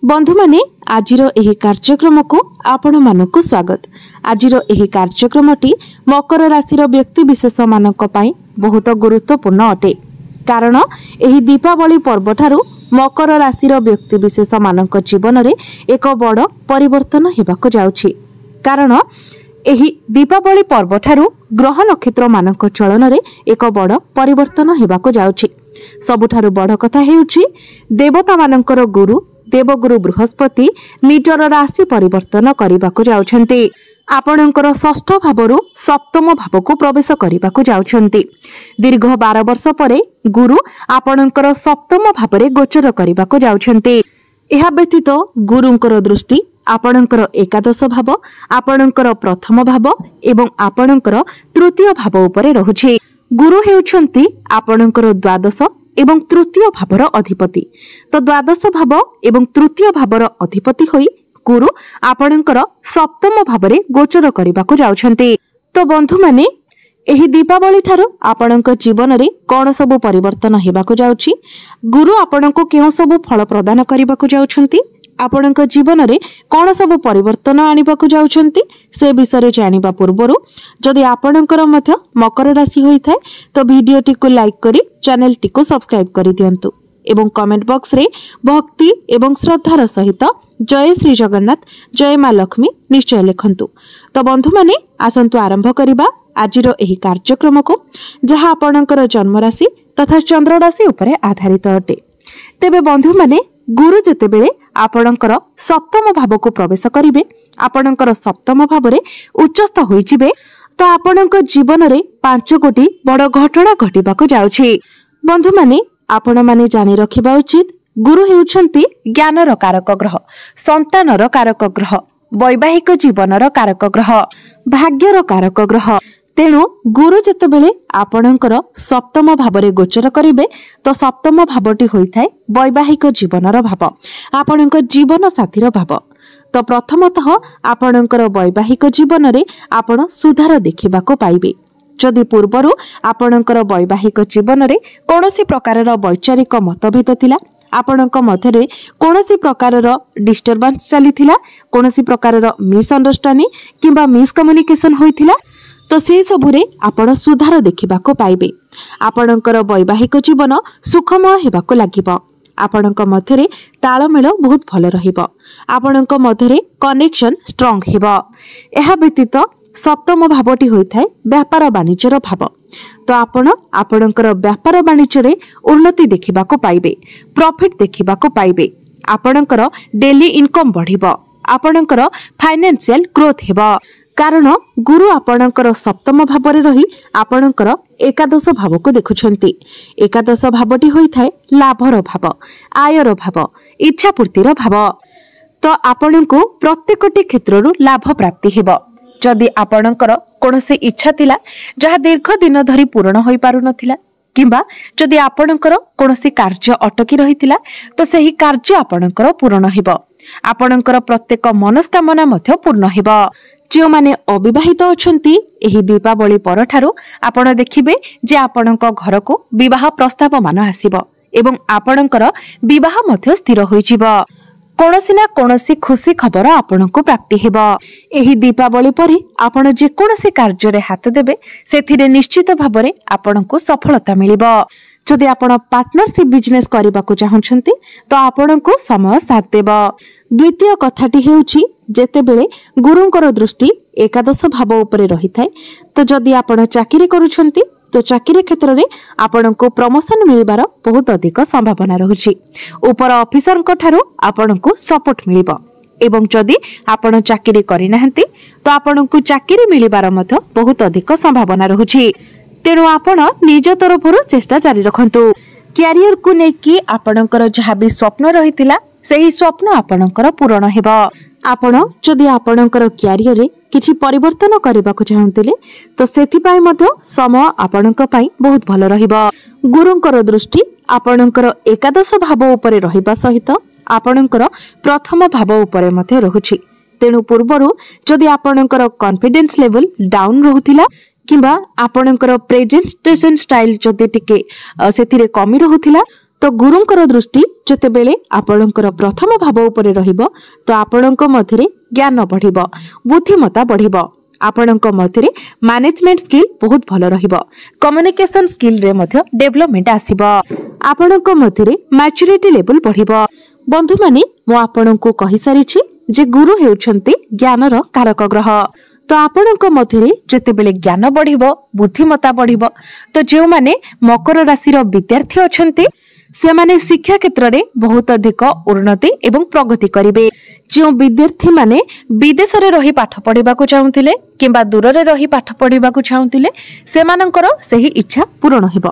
बंधु माने आजिर एही कार्यक्रम को आपण मानक स्वागत। आजिर एही कार्यक्रमटी मकर राशि व्यक्ति विशेष मानक पई बहुत गुरुत्वपूर्ण अटे। कारण एही दीपावली पर्व ठारू मकर राशि व्यक्ति विशेष मानक जीवन रे एक बड़ परिवर्तन हेबाक जाउछि। कारण एही दीपावली पर्व ठारू ग्रह नक्षत्र मानक चलन रे एक बड़ परिवर्तन हेबाक जाउछि। सबुठारु बड़ कथा हेउछि देवता मानकर गुरु देवगुरु बृहस्पति निजर राशि परिवर्तन करने जाउछन्ति। आपणकर षष्ठ भावरु सप्तम भाव को प्रवेश करने जाउछन्ति। दीर्घ 12 वर्ष परे गुरु आपणकर सप्तम भाव रे गोचर करने जाउछन्ति। एहा व्यतीत गुरुंकर दृष्टि आपणकर एकादश भाव आपणकर प्रथम भाव एवं आपणकर तृतीय भाव उपरे रहुछि। गुरु हेउछन्ति आपणकर द्वादश एवं तृतीय भावर अधिपति। तो द्वादश भाव एवं तृतीय भावर अधिपति होई गुरु आपणकर सप्तम भावरे गोचर करने जाउछन्ति। तो बंधु माने एही दीपावली ठारू आपणक जीवन रे कोन सब परिवर्तन हेबाक जाउछि, गुरु आपणको केउ सब फल प्रदान करबाक जाउछन्ति, आपणक जीवन रे कोन सब परिवर्तन आनिबाक जाउछन्ति से विषय जानिबा पूर्वरु जदि आपणकर मध्य मकर राशि होई थाए तो वीडियोटी को लाइक करी चैनल टी को सब्सक्राइब करि दियंतु एवं कमेंट बॉक्स रे भक्ति एवं श्रद्धार सहित जय श्री जगन्नाथ जय मां लक्ष्मी निश्चय लिखंतु। तो बंधु माने आसंतु आरंभ करिबा आजिर एही कार्यक्रम को जहा आपणकर जन्म राशि तथा चंद्र राशि उपरे आधारित अटे। तेबे बंधु माने गुरु जेतेबेले आपणकर सप्तम भाव को प्रवेश करिवे आपणकर सप्तम भाव रे उच्चस्थ होइजिबे तो आपणक जीवन रे 5 कोटी बड़ घटना घटिबाक जाउछि। बंधु माने आपण माने जानि रखिबा उचित गुरु हेउछन्ति ज्ञानर कारक ग्रह, संतानर कारक ग्रह, वैवाहिक जीवनर कारक ग्रह, भाग्यर कारक ग्रह। तेणु गुरु जेतेबेले आपणकर सप्तम भावरे गोचर करिवे तो सप्तम भावटी होइथाय वैवाहिक जीवनर भाव, आपणक जीवन साथीर भाव। तो प्रथमतः आपणकर वैवाहिक जीवन रे आपण सुधार देखिबाको पाइबे। जदि पूर्वरु आपणकर वैवाहिक जीवन रे कोनोसी प्रकारर वैचारिक मतभेद थिला, आपणक मध्यरे कोनोसी प्रकारर डिस्टर्बेंस चलीथिला, कोनोसी प्रकारर मिसअंडरस्टैंडिंग किंबा मिसकम्युनिकेशन होइथिला तो से सबुरे आपण सुधार देखिबाको पाइबे। आपणकर वैवाहिक जीवन सुखमय हेबाको लागिबो, आपणक मध्यरे तालमेल बहुत भल रहिबो, आपणक मध्यरे कनेक्शन स्ट्रांग हेबो। एहा व्यतीत सप्तम भावटी होइथाय व्यापार वाणिज्यर भाव। तो आपण आपणकर व्यापार वाणिज्य उन्नति देखिबाको पाइबे, प्रॉफिट देखिबाको पाइबे, आपणकर डेली इनकम बढ़िबो, आपणकर फाइनेंशियल ग्रोथ हेबो। कारण गुरु आपणकर सप्तम भावरे रही आपणकर एकादश भाव को देखुछन्ति। एकादश भावटी होइथाय लाभर भाव, आयर भाव, इच्छा पूर्तिर भाव। तो आपणको प्रत्येकटी क्षेत्ररु लाभ प्राप्ति हेबो। जदि आपणकर कोनोसी इच्छा थिला जहा दीर्घ दिन धरि पूर्ण होई पारु नथिला किंबा जदि आपणकर कोनोसी कार्य अटकी रहितिला तो सेही कार्य आपणकर पूर्ण हेबो। आपणकर प्रत्येक मनस्कामना मध्ये पूर्ण हेबो। जो माने अविवाहित अछंती एही दीपावली पर ठारू आपण देखिबे जे आपणक घर को विवाह प्रस्ताव मान आसीबो एवं आपणकर विवाह मध्ये स्थिर होइजिबो। कोनोसी ना कोनोसी खुशी खबर आपणको प्राप्ति हेबो। एही दीपावली परि आपण जे कोनोसी कार्य रे हाथ देबे सेथिरे निश्चित भाबरे आपणको सफलता मिलिबो। जदि आपण पार्टनरशिप बिजनेस करबाको चाहछंती तो आपणको समय साथ देबो। द्वितीय कथाटी हेउछि जेतेबेले गुरुंकर दृष्टि एकादश भाव उपरे रहिथाय तो जदि आपण चाकरी करूछंती तो चाकरी क्षेत्र रे आपणको प्रमोशन मिलिबार बहुत अधिक संभावना रहुछि। ऊपर ऑफिसर को ठारू आपणको सपोर्ट मिलिबो एवं जदि आपण चाकरी करि नाहंती तो आपणको चाकरी मिलिबार मध्य बहुत अधिक संभावना रहुछि। तेणु आपण निज तरफरु चेष्टा जारी रखंतु। कैरियर को नेकी आपणकर जहा भी स्वप्न रहितिला सेही स्वप्न आपणकर पूर्ण हेबो। आपण जदि आपणकर कैरियर रे किछि परिवर्तन करबाको चाहंतिले तो सेथिपाई मध्य समय आपणक पई बहुत भल रहिबो। गुरुंकर दृष्टि आपणकर एकादश भाव उपरे रहिबा सहित आपणकर प्रथम भाव उपरे मध्य रहुछि। तेणु पूर्वरु जदि आपणकर कॉन्फिडेंस लेवल डाउन रहुतिला किंबा आपणकर प्रेजेंटेशन स्टाइल जदि टिके सेथिरे कमी रहुतिला तो गुरुंकर दृष्टि जेतेबेले आपणकर प्रथम भाव उपरे रहिबो तो आपणक मध्यरे ज्ञान बढ़िबो, बुद्धिमत्ता बढ़िबो, आपणक मध्यरे मैनेजमेंट स्किल बहुत भलो रहिबो, कम्युनिकेशन स्किल रे मध्य डेवलपमेंट आसीबो, आपणक मध्यरे मैच्योरिटी लेवल बढ़िबो। बंधु माने मो आपणको कहि सारिछि जे गुरु हेउछन्ति ज्ञानर कारक ग्रह। तो आपणक मध्यरे जेतेबेले ज्ञान बढ़िबो, बुद्धिमत्ता बढ़िबो, तो जे माने मकर राशि रो विद्यार्थी अछन्ति से माने शिक्षा क्षेत्र रे बहुत अधिक उन्नति एवं प्रगति करिवे। जो विद्यार्थी माने विदेश रे रही पाठ पढ़िबा को चाहुतिले किंबा दूर रे रही पाठ पढ़िबा को चाहुतिले सेमानंकर सही इच्छा पूर्ण हेबो,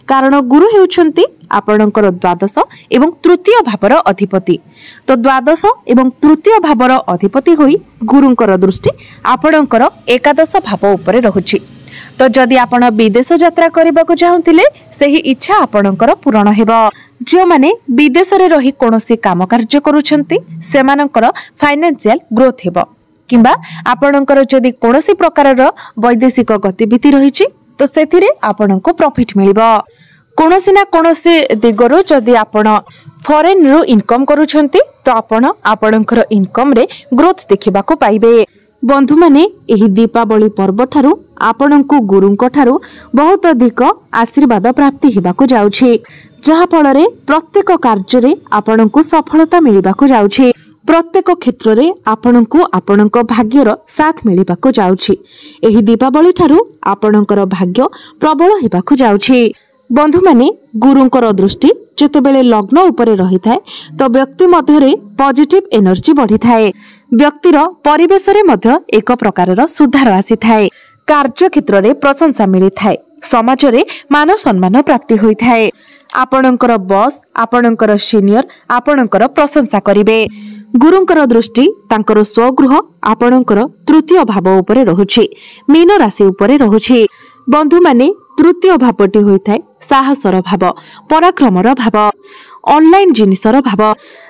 कारण गुरु हेउछन्ति आपणकर द्वादश एवं तृतीय भावर अधिपति। तो द्वादश एवं तृतीय भावर अधिपति होई गुरुंकर दृष्टि आपणकर एकादश भाव उपरे रहुछि। तो जदि आपण विदेश यात्रा करबा को चाहुतिले सही इच्छा आपणकर पूर्ण हेबो। जो माने विदेश रे रही कोनोसी काम कार्य करूछन्ति सेमानकर फाइनेंशियल ग्रोथ हेबो, किंबा आपणकर जदि कोनोसी प्रकारर वैदेशिक गतिविधि रहिछि तो सेथिरे आपणको प्रॉफिट मिलिबो। कोनोसी ना कोनोसी दिगरो जदि आपण फॉरेन रो इनकम करूछन्ति तो आपणकर इनकम रे ग्रोथ देखिबा को पाइबे। बंधु माने एही दीपावली पर्व ठारू आपणको गुरुंको ठारू बहुत अधिक आशीर्वाद प्राप्ति हेबाको जाउछि, जहा फल रे प्रत्येक कार्य रे आपणको सफलता मिलिबाको जाउछि, प्रत्येक क्षेत्र रे आपणको आपणको भाग्यर साथ मिलिबाको जाउछि। एही दीपावली ठारू आपणकर भाग्य प्रबल हेबाको जाउछि। बंधु माने गुरुंकर दृष्टि जेतेबेले लग्न उपरे रही थाए तो व्यक्ति मध्यरे पॉजिटिव एनर्जी बढ़ी थाए, व्यक्तिर परिवेश रे मध्य एक प्रकारर सुधार आसी थाए, कार्य क्षेत्र रे प्रशंसा मिली थाए, समाज रे मान सम्मान प्राप्ति होई थाए, आपणकर बॉस आपणकर सीनियर आपणकर प्रशंसा करिवे। गुरुंकर दृष्टि तांकर स्वगृह आपणकर तृतीय भाव उपरे रहुछि, मीन राशि उपरे रहुछि। बंधु माने तृतीय भावटी होई थाए साहसर भाव, पराक्रमर भाव, ऑनलाइन जिनिसर भाव,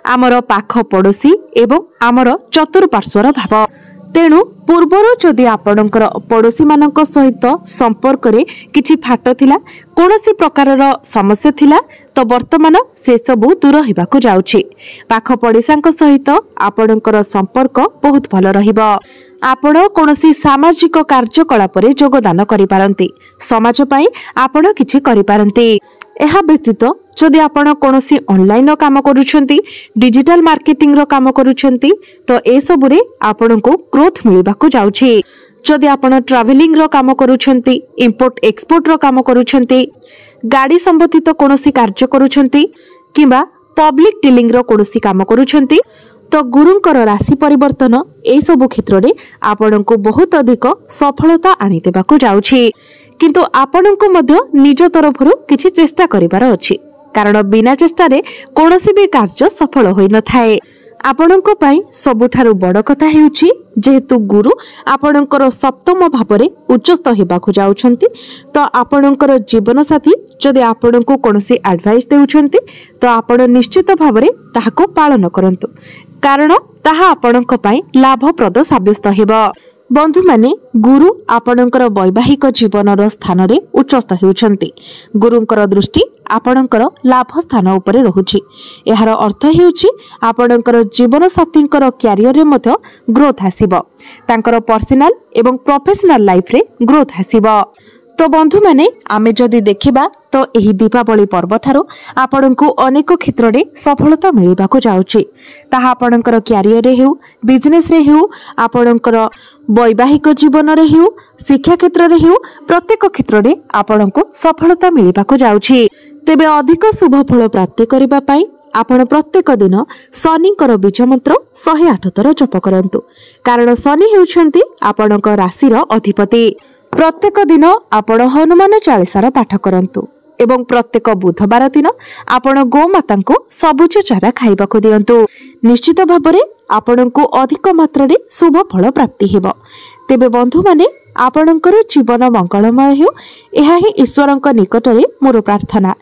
आमर पाख पड़ोसी एवं आमर चतुर्पार्श्वर भाव। तेणु पूर्वरु जदि आपणकर पड़ोसी मानक सहित संपर्क रे किछि फाट थिला, कोनोसी प्रकारर समस्या थिला तो वर्तमान से सबु दूर हेबाको जाउछि। पाख पड़ोसांक सहित आपणकर संपर्क बहुत भल रहिबो। आपण कोनोसी सामाजिक कार्यकलाप रे योगदान करि पारंती, समाज पई आपण किछि करि पारंती। एहा व्यतीत जदि आपण कोनोसी ऑनलाइन काम करूछंती, डिजिटल मार्केटिंग रो काम करूछंती तो ए सबु रे आपणको ग्रोथ मिलिबाको जाउछि। जदि आपण ट्रैवलिंग रो काम करूछंती, इंपोर्ट एक्सपोर्ट रो काम करूछंती, गाड़ी संबंधित कोनोसी कार्य करूछंती किंबा पब्लिक डीलिंग रो कोनोसी काम करूछंती तो गुरुंकर राशि परिवर्तन ए सबु क्षेत्र रे आपणको बहुत अधिक सफलता आनी देबाको जाउछि। किंतु आपणको मध्य निज तरफरु किछि चेष्टा करिवार अछि, कारण बिना चेष्टा रे कोनोसी भी कार्य सफल होई न थाए। आपणको पई सबुठारु बड़ कथा हेउछि जेहेतु गुरु आपणकर सप्तम भावरे उच्चस्थ हेबाको जाउछंती तो आपणकर जीवन साथी जदि आपणको कोनोसी एडवाइस देउछंती तो आपण निश्चित भावरे ताहाको पालन करंतु, कारण ताहा आपणक पई लाभप्रद साब्यस्त हेबो। बंधु माने गुरु आपणकर वैवाहिक जीवनर स्थान रे उच्चस्थ हेउछंती। गुरुंकर दृष्टि आपणकर लाभ स्थान उपरे रहुछि। एहार अर्थ हेउछि आपणकर जीवन साथींकर क्यारियर रे मध्य ग्रोथ आसीबो, तांकर पर्सनल एवं प्रोफेशनल लाइफ रे ग्रोथ आसीबो। तो बंधु माने आमे जदि देखिबा तो एही दीपावली पर्व ठारो आपणको अनेक क्षेत्र रे सफलता मिलिबाको जाउछि। ताहा आपणकर क्यारियर रे हेउ, बिजनेस रे हेउ, आपणकर वैवाहिक जीवन रे हेउ, शिक्षा क्षेत्र रे हेउ, प्रत्येक क्षेत्र रे आपणको सफलता मिलिबाको जाउछि। तेबे अधिक शुभ फल प्राप्ति करिबा पई आपण प्रत्येक दिन शनिकर बीज मंत्र 108 थर जप करंतु, कारण शनि हेउछंती आपणक राशि रो अधिपति। प्रत्येक दिन आपण हनुमान चालीसार पाठ करंतु एवं प्रत्येक बुधवार दिन आपण गोमाता को सबुज चारा खाइबाको दियंतु। निश्चित भाबरे आपणको अधिक मात्रा रे शुभ फल प्राप्ति हेबो। तेबे बंधु माने आपणकर जीवन मंगलमय हेउ, एहा ही ईश्वरक निकटरे मोर प्रार्थना।